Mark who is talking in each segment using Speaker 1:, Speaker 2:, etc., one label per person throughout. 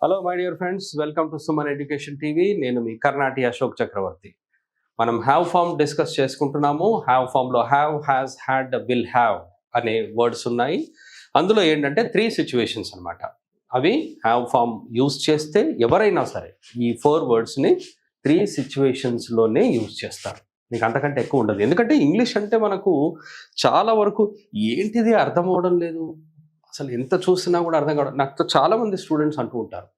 Speaker 1: Hello my dear friends, welcome to Suman education TV. నేను మీ కర్ణాటి అశోక్ చక్రవర్తి. మనం have form discuss చేసుకుంటున్నాము. Have ఫామ్లో have, has, had, will have అనే words ఉన్నాయి. అందులో ఏంటంటే 3 సిచ్యువేషన్స్ అనమాట. అవి హ్యావ్ ఫామ్ యూజ్ చేస్తే ఎవరైనా సరే ఈ 4 వర్డ్స్ని 3 సిచ్యువేషన్స్లోనే యూజ్ చేస్తారు. మీకు అంతకంటే ఎక్కువ ఉండదు. ఎందుకంటే ఇంగ్లీష్ అంటే మనకు చాలా వరకు ఏంటిది అర్థం అవ్వడం లేదు, అసలు ఎంత చూసినా కూడా అర్థం కావడం. నాకు చాలామంది స్టూడెంట్స్ అంటూ ఉంటారు,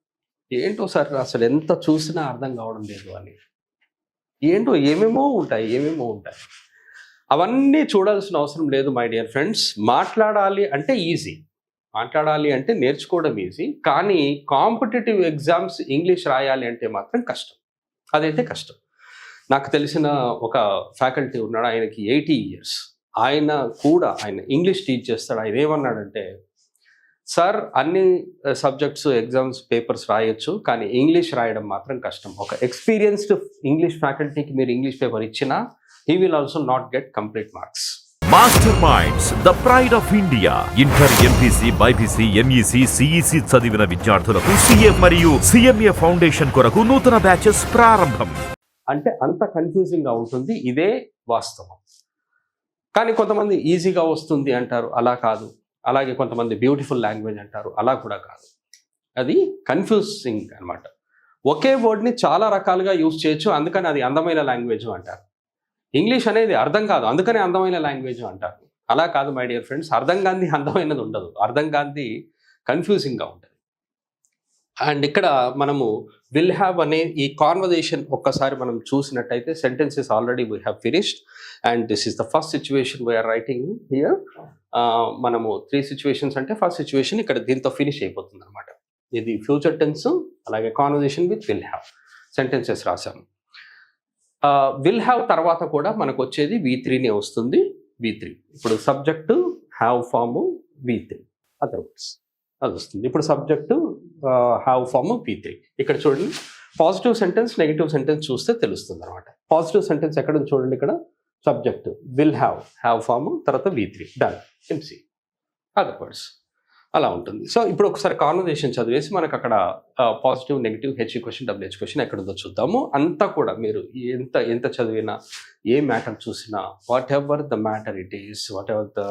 Speaker 1: ఏంటో సార్ అసలు ఎంత చూసినా అర్థం కావడం లేదు అని. ఏంటో ఏమేమో ఉంటాయి. అవన్నీ చూడాల్సిన అవసరం లేదు మై డియర్ ఫ్రెండ్స్. మాట్లాడాలి అంటే ఈజీ, మాట్లాడాలి అంటే నేర్చుకోవడం ఈజీ. కానీ కాంపిటేటివ్ ఎగ్జామ్స్ ఇంగ్లీష్ రాయాలి అంటే మాత్రం కష్టం. అదైతే కష్టం. నాకు తెలిసిన ఒక ఫ్యాకల్టీ ఉన్నాడు, ఆయనకి 80 years. ఆయన ఇంగ్లీష్ టీచ్ చేస్తాడు. ఆయన ఏమన్నాడంటే, సార్ అన్ని సబ్జెక్ట్స్ ఎగ్జామ్స్ పేపర్స్ రాయొచ్చు, కానీ ఇంగ్లీష్ రాయడం మాత్రం కష్టం. ఒక ఎక్స్పీరియన్స్డ్ ఇంగ్లీష్ ఫ్యాకల్టీకి మీరు ఇంగ్లీష్ పేపర్ ఇచ్చినా he will also not get complete marks.
Speaker 2: Master minds, the pride of India. Inter, MPC, BiPC, MEC, CEC చదివిన విద్యార్థులకు సిఏ మరియు సిఎంఏ ఫౌండేషన్ కొరకు నూతన బ్యాచెస్ ప్రారంభం.
Speaker 1: అంటే అంత కన్ఫ్యూజింగ్గా ఉంటుంది, ఇదే వాస్తవం. కానీ కొంతమంది ఈజీగా వస్తుంది అంటారు, అలా కాదు. అలాగే కొంతమంది బ్యూటిఫుల్ లాంగ్వేజ్ అంటారు, అలా కూడా కాదు. అది కన్ఫ్యూజింగ్ అనమాట. ఒకే వర్డ్ని చాలా రకాలుగా యూజ్ చేయొచ్చు, అందుకని అది అందమైన లాంగ్వేజ్ అంటారు. ఇంగ్లీష్ అనేది అర్థం కాదు, అందుకని అందమైన లాంగ్వేజ్ అంటారు. అలా కాదు మై డియర్ ఫ్రెండ్స్. అర్థం కాంది అందమైనది ఉండదు, అర్థం కాంది కన్ఫ్యూజింగ్గా ఉంటుంది. అండ్ ఇక్కడ మనము విల్ హ్యావ్ అనే ఈ కాన్వర్జేషన్ ఒక్కసారి మనం చూసినట్టయితే, sentences already we have finished and this is the first situation we are writing here. మనము 3 సిచ్యువేషన్స్ అంటే ఫస్ట్ సిచ్యువేషన్ ఇక్కడ దీంతో ఫినిష్ అయిపోతుంది అనమాట. ఇది ఫ్యూచర్ టెన్స్, అలాగే conversation with will have sentences రాసాము. విల్ హ్యావ్ తర్వాత కూడా మనకు వచ్చేది V3నే వస్తుంది. V3 ఇప్పుడు subject have form V3 other words అది వస్తుంది. ఇప్పుడు సబ్జెక్టు హ్యావ్ ఫామ్ V3. ఇక్కడ చూడండి, పాజిటివ్ సెంటెన్స్, నెగిటివ్ సెంటెన్స్ చూస్తే తెలుస్తుంది అనమాట. పాజిటివ్ సెంటెన్స్ ఎక్కడ ఉంది చూడండి, ఇక్కడ subject will have, have form, తర్వాత V3 done, MC other words అలా ఉంటుంది. సో ఇప్పుడు ఒకసారి కాన్వర్జేషన్ చదివేసి మనకు అక్కడ positive, negative, HE question, WH question ఎక్కడుందో చూద్దాము. అంతా కూడా మీరు ఎంత చదివినా, ఏ మ్యాటర్ చూసినా, what ever the matter it is, what ever the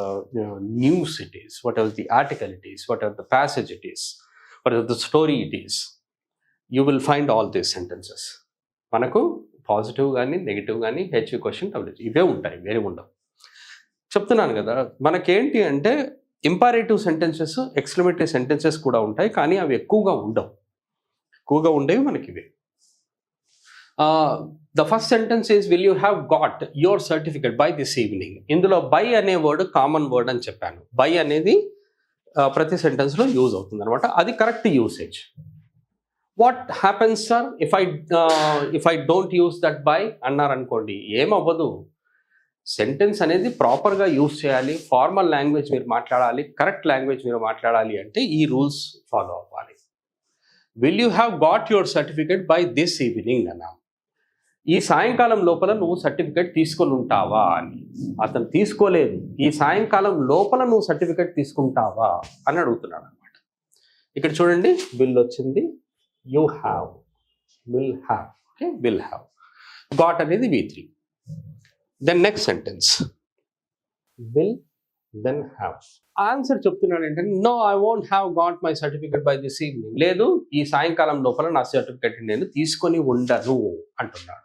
Speaker 1: news it is, what ever the article it is, what ever the passage it is, what ever the story it is, you will find all these sentences. మనకు positive కానీ, negative కానీ, HE question, WH ఇవే ఉంటాయి, వేరే ఉండవు. చెప్తున్నాను కదా, మనకేంటి అంటే ఇంపారేటివ్ సెంటెన్సెస్, ఎక్స్క్లమేటరీ సెంటెన్సెస్ కూడా ఉంటాయి, కానీ అవి ఎక్కువగా ఉండవు. ఎక్కువగా ఉండేవి మనకి ఇవే. The first sentence is will you have got your certificate by this evening. ఇందులో బై అనే వర్డ్ కామన్ వర్డ్ అని చెప్పాను. బై అనేది ప్రతి సెంటెన్స్లో యూజ్ అవుతుంది అనమాట. అది correct usage. What happens sir if I don't use that by అన్నారనుకోండి, ఏమవ్వదు. సెంటెన్స్ అనేది ప్రాపర్గా యూజ్ చేయాలి, ఫార్మల్ లాంగ్వేజ్ మీరు మాట్లాడాలి, కరెక్ట్ లాంగ్వేజ్ మీరు మాట్లాడాలి అంటే ఈ రూల్స్ ఫాలో అవ్వాలి. Will you have got your certificate by this evening అన్నా. ఈ సాయంకాలం లోపల నువ్వు సర్టిఫికేట్ తీసుకొని ఉంటావా అని. అతను తీసుకోలేదు, ఈ సాయంకాలం లోపల నువ్వు సర్టిఫికేట్ తీసుకుంటావా అని అడుగుతున్నాడు అనమాట. ఇక్కడ చూడండి, విల్ వచ్చింది, you have, will have, okay, will have. Got అనేది V3. Then next sentence will then have. Answer చెప్తున్నాడు ఏంటంటే, no I won't have got my certificate by this evening. లేదు, ఈ సాయంకాలం లోపల నా సర్టిఫికేట్ నేను తీసుకొని ఉండను అంటున్నాడు.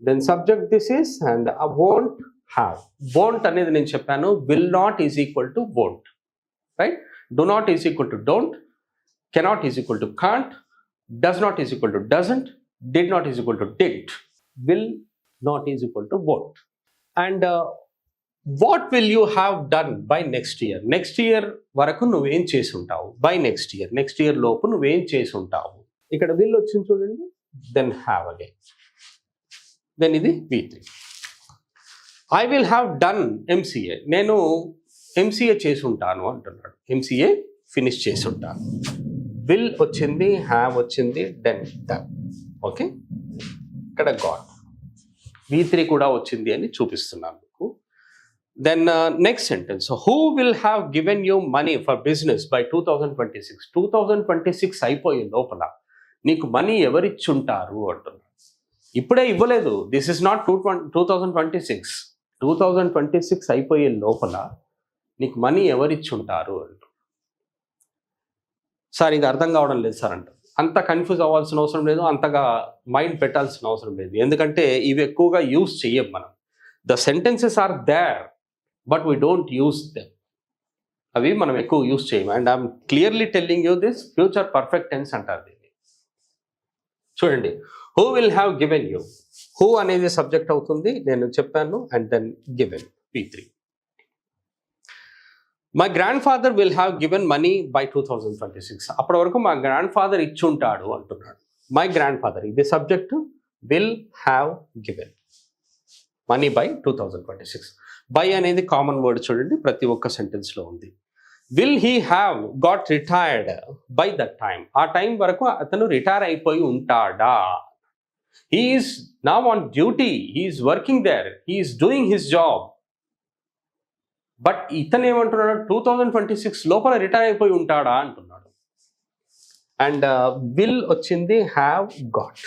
Speaker 1: Then subject this is and I won't have. Won't అనేది నేను చెప్పాను, will not is equal to won't, right? Do not is equal to don't, cannot is equal to can't, does not is equal to doesn't, did not is equal to did, will not is equal to won't. And what will you have done by next year? Next year వరకు నువ్వేం చేసి ఉంటావు. by next year లోపు నువ్వేం చేసి ఉంటావు. ఇక్కడ will వచ్చింది చూడండి, then have again. then ఇది V3. I will have done MCA. నేను MCA చేసి ఉంటాను అంటున్నాడు. MCA ఫినిష్ చేసి ఉంటాను. will వచ్చింది, have వచ్చింది, then done. ఓకే, ఇక్కడ got V3 కూడా వచ్చింది అని చూపిస్తున్నాను మీకు. Then next sentence. So who will have given you money for business by 2026? 2026 అయిపోయి లోపల నీకు మనీ ఎవరిచ్చుంటారు అంటున్నారు. ఇప్పుడే ఇవ్వలేదు. This is not 2026. 2026 అయిపోయే లోపల నీకు మనీ ఎవరిచ్చుంటారు అంటారు. సార్ ఇది అర్థం కావడం లేదు సార్ అంటారు. అంత కన్ఫ్యూజ్ అవ్వాల్సిన అవసరం లేదు, అంతగా మైండ్ పెట్టాల్సిన అవసరం లేదు. ఎందుకంటే ఇవి ఎక్కువగా యూజ్ చెయ్యం మనం. The sentences are there but we don't use them. అవి మనం ఎక్కువ యూజ్ చేయము. And I'm clearly telling you this future perfect tense అంటారు దీన్ని. చూడండి, who will have given you. Who అనేది సబ్జెక్ట్ అవుతుంది, నేను చెప్పాను. And then given P3. My grandfather will have given money by 2026. అప్పటి వరకు మా గ్రాండ్ ఫాదర్ ఇచ్చుంటాడు అంటున్నాడు. మై గ్రాండ్ ఫాదర్ ఇది subject, will have given money by 2026. By అనేది కామన్ వర్డ్ చూడండి, ప్రతి ఒక్క సెంటెన్స్లో ఉంది. Will he have got retired by that time. ఆ టైం వరకు అతను రిటైర్ అయిపోయి ఉంటాడా. He is now on duty, he is working there, he is doing his job. But ఇతను ఏమంటున్నాడు, 2026 లోపల రిటైర్ అయిపోయి ఉంటాడా అంటున్నాడు. అండ్ విల్ వచ్చింది have got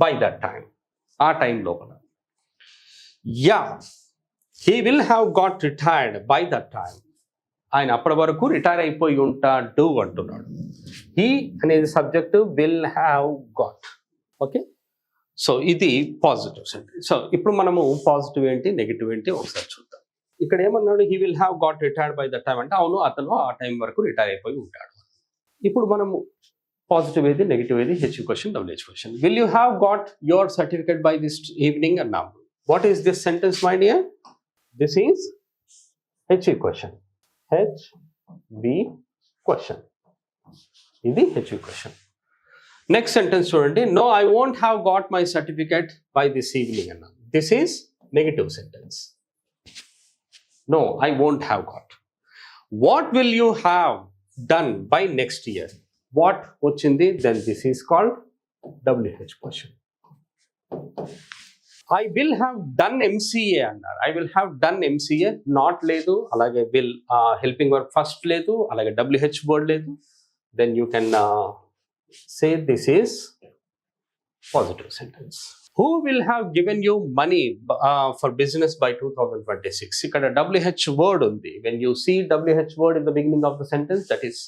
Speaker 1: by that time, ఆ టైం లోపల. Yeah, he will have got retired by that time. ఆయన అప్పటి వరకు రిటైర్ అయిపోయి ఉంటాడు అంటున్నాడు. హీ అనేది subject, will have got. Okay, so ఇది పాజిటివ్ సెంటెన్స్. సో ఇప్పుడు మనము పాజిటివ్ ఏంటి, నెగిటివ్ ఏంటి ఒకసారి చూద్దాం. ఇక్కడ ఏమన్నాడు, he will have got retired by that time అంటే అవును అతను ఆ టైం వరకు రిటైర్ అయిపోయి ఉంటాడు. ఇప్పుడు మనము పాజిటివ్ ఏది, నెగిటివ్ ఏది, HU question, WH question. Will you have got your certificate by this evening అన్నాము. What is this sentence my dear? This is HU question, HV question. ఇది హెచ్యూ క్వశ్చన్. నెక్స్ట్ సెంటెన్స్ చూడండి, no I won't have got my certificate by this evening అన్నాము. This is negative sentence. No, I won't have got. What will you have done by next year? What వచ్చింది, then this is called WH question. I will have done MCA అన్నారు. I will have done MCA, not లేదు, అలాగే will helping verb first లేదు, అలాగే WH word లేదు. Then you can say this is positive sentence. Who will have given you money for business by 2026? ఇక్కడ WH word ఉంది. When you see WH word in the beginning of the sentence, that is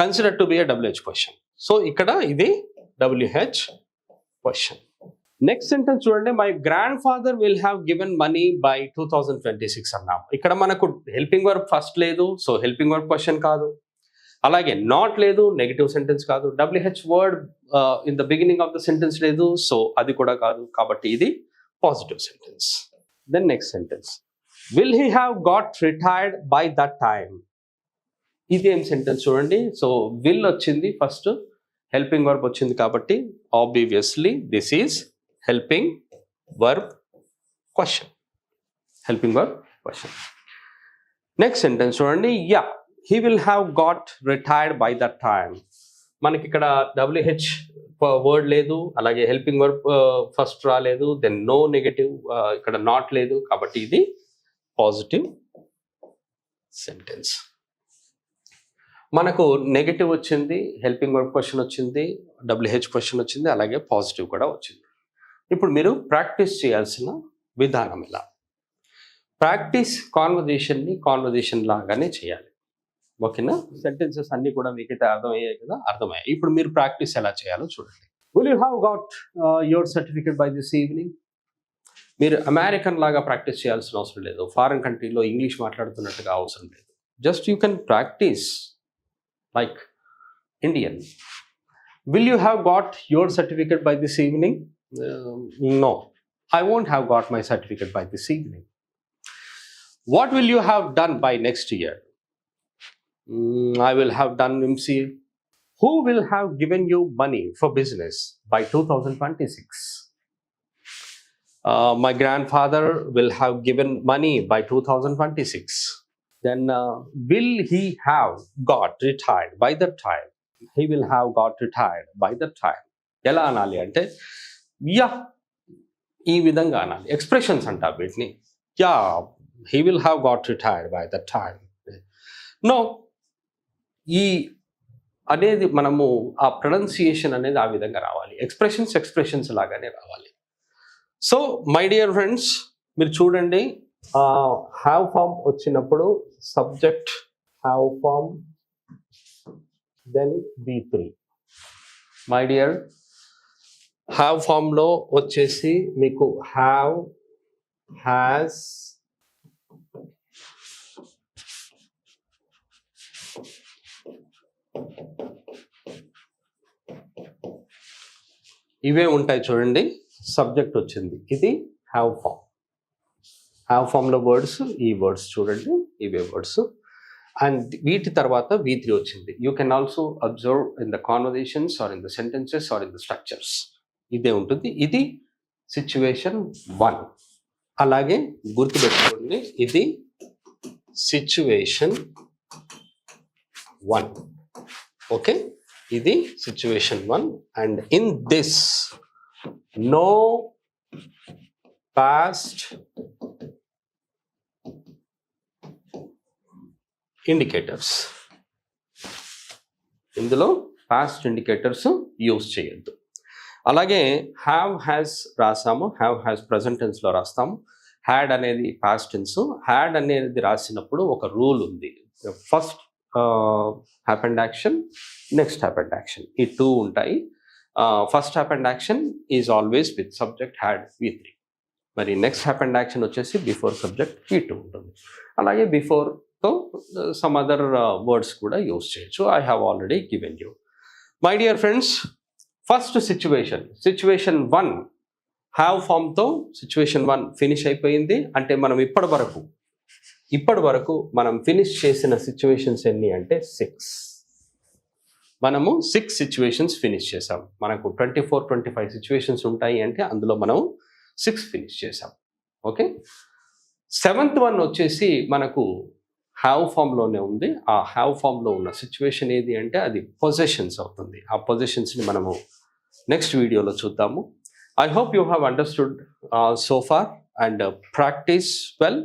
Speaker 1: considered to be a WH question. So ఇక్కడ ఇది WH question. Next sentence చూడండి, my grandfather will have given money by 2026 అన్నాం. ఇక్కడ మనకు helping verb first లేదు, so helping verb question కాదు. అలాగే not లేదు, నెగిటివ్ సెంటెన్స్ కాదు. WH word in the beginning of the sentence లేదు, సో అది కూడా కాదు. కాబట్టి ఇది positive sentence. Then next sentence, will he have got retired by that time. ఇది ఏం సెంటెన్స్ చూడండి. సో విల్ వచ్చింది ఫస్ట్, హెల్పింగ్ వర్బ్ వచ్చింది కాబట్టి obviously this is helping verb question. Helping verb question. Next sentence చూడండి, yeah he will have got retired by that time. మనకి ఇక్కడ WH word లేదు, అలాగే హెల్పింగ్ వర్బ్ ఫస్ట్ రాలేదు, దెన్ నో నెగటివ్, ఇక్కడ not లేదు. కాబట్టి ఇది పాజిటివ్ సెంటెన్స్. మనకు నెగటివ్ వచ్చింది, హెల్పింగ్ వర్బ్ క్వశ్చన్ వచ్చింది, WH క్వశ్చన్ వచ్చింది, అలాగే పాజిటివ్ కూడా వచ్చింది. ఇప్పుడు మీరు ప్రాక్టీస్ చేయాల్సిన విధానం ఇలా. ప్రాక్టీస్ కాన్వర్జేషన్ని కాన్వర్జేషన్ లాగానే చేయాలి. ఓకేనా? సెంటెన్సెస్ అన్ని కూడా మీకైతే అర్థమయ్యాయి కదా, అర్థమయ్యాయి. ఇప్పుడు మీరు ప్రాక్టీస్ ఎలా చేయాలో చూడండి. Will you have got your certificate by this evening. మీరు అమెరికన్ లాగా ప్రాక్టీస్ చేయాల్సిన అవసరం లేదు, ఫారెన్ కంట్రీలో ఇంగ్లీష్ మాట్లాడుతున్నట్టుగా అవసరం లేదు. Just you can practise like Indian. Will you have got your certificate by this evening? No, I won't have got my certificate by this evening. What will you have done by next year? I will have done MCA. Who will have given you money for business by 2026? My grandfather will have given money by 2026. Then will he have got retired by that time? He will have got retired by that time. ఎలా అనాలి అంటే yeah, ఈ విధంగా అనాలి. Expressions అంటారు వీటిని. Yeah He will have got retired by that time. No, ఈ అనేది మనము ఆ ప్రొనౌన్సియేషన్ అనేది ఆ విధంగా రావాలి. ఎక్స్ప్రెషన్స్ లాగానే రావాలి. సో మై డియర్ ఫ్రెండ్స్, మీరు చూడండి, హ్యావ్ ఫామ్ వచ్చినప్పుడు subject have form, then V3. My dear, have ఫామ్లో వచ్చేసి మీకు హ్యావ్, హ్యాస్, ఇవే ఉంటాయి చూడండి. సబ్జెక్ట్ వచ్చింది, ఇది హ్యావ్ ఫామ్. హ్యావ్ ఫామ్లో వర్డ్స్, ఈ వర్డ్స్ చూడండి, ఇవే వర్డ్స్. అండ్ వీటి తర్వాత V3 వచ్చింది. You can also observe in the conversations or in the sentences or in the structures. ఇదే ఉంటుంది. ఇది సిచ్యువేషన్ 1. అలాగే గుర్తుపెట్టుకోండి, ఇది సిచ్యువేషన్ 1. ఓకే, ఇది situation 1. And in this no past indicators, ఇందులో పాస్ట్ ఇండికేటర్స్ యూజ్ చేయొద్దు. అలాగే హ్యావ్ హ్యాస్ రాసాము, హ్యావ్ హ్యాస్ ప్రజెంట్ టెన్స్లో రాస్తాము. హ్యాడ్ అనేది పాస్ట్ టెన్స్. హ్యాడ్ అనేది రాసినప్పుడు ఒక రూల్ ఉంది. First happened action, next happened action, ఈ 2 ఉంటాయి. First happened action is always with subject had V3. మరి నెక్స్ట్ హ్యాపెండ్ యాక్షన్ వచ్చేసి బిఫోర్ సబ్జెక్ట్ V2 ఉంటుంది. అలాగే బిఫోర్తో సమ్ అదర్ వర్డ్స్ కూడా యూజ్ చేయొచ్చు. I have already given you. My dear friends, first situation 1 have ఫామ్తో సిచ్యువేషన్ 1 ఫినిష్ అయిపోయింది. అంటే మనం ఇప్పటి వరకు మనం ఫినిష్ చేసిన సిచ్యువేషన్స్ ఎన్ని అంటే 6. మనము 6 సిచ్యువేషన్స్ ఫినిష్ చేసాం. మనకు 24-25 సిచ్యువేషన్స్ ఉంటాయి అంటే అందులో మనం 6 ఫినిష్ చేసాం. ఓకే, 7th వన్ వచ్చేసి మనకు హ్యావ్ ఫామ్లోనే ఉంది. ఆ హ్యావ్ ఫామ్లో ఉన్న సిచ్యువేషన్ ఏది అంటే అది పొజెషన్స్ అవుతుంది. ఆ పొజెషన్స్ని మనము నెక్స్ట్ వీడియోలో చూద్దాము. I hope you have understood so far and practise well.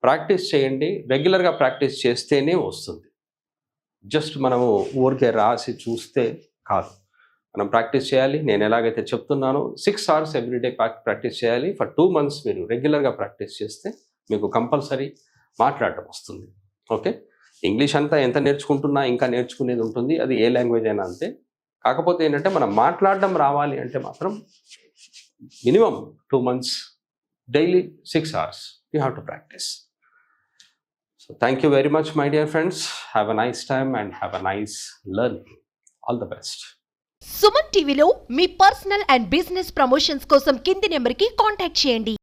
Speaker 1: Practice చేయండి, రెగ్యులర్గా ప్రాక్టీస్ చేస్తేనే వస్తుంది. జస్ట్ మనము ఊరికే రాసి చూస్తే కాదు, మనం ప్రాక్టీస్ చేయాలి. నేను ఎలాగైతే చెప్తున్నానో 6 hours ఎవ్రీడే ప్రాక్టీస్ చేయాలి. ఫర్ 2 months మీరు రెగ్యులర్గా ప్రాక్టీస్ చేస్తే మీకు కంపల్సరీ మాట్లాడటం వస్తుంది. ఓకే, ఇంగ్లీష్ అంతా ఎంత నేర్చుకుంటున్నా ఇంకా నేర్చుకునేది ఉంటుంది. అది ఏ లాంగ్వేజ్ అయినా అంతే. కాకపోతే ఏంటంటే మనం మాట్లాడడం రావాలి అంటే మాత్రం minimum 2 months daily 6 hours you have to practice. So thank you very much, my dear friends. Have a nice time and have a nice learning. All the best.
Speaker 3: Suman టీవీలో మీ పర్సనల్ అండ్ బిజినెస్ ప్రమోషన్స్ కోసం కింది నెంబర్కి contact చేయండి.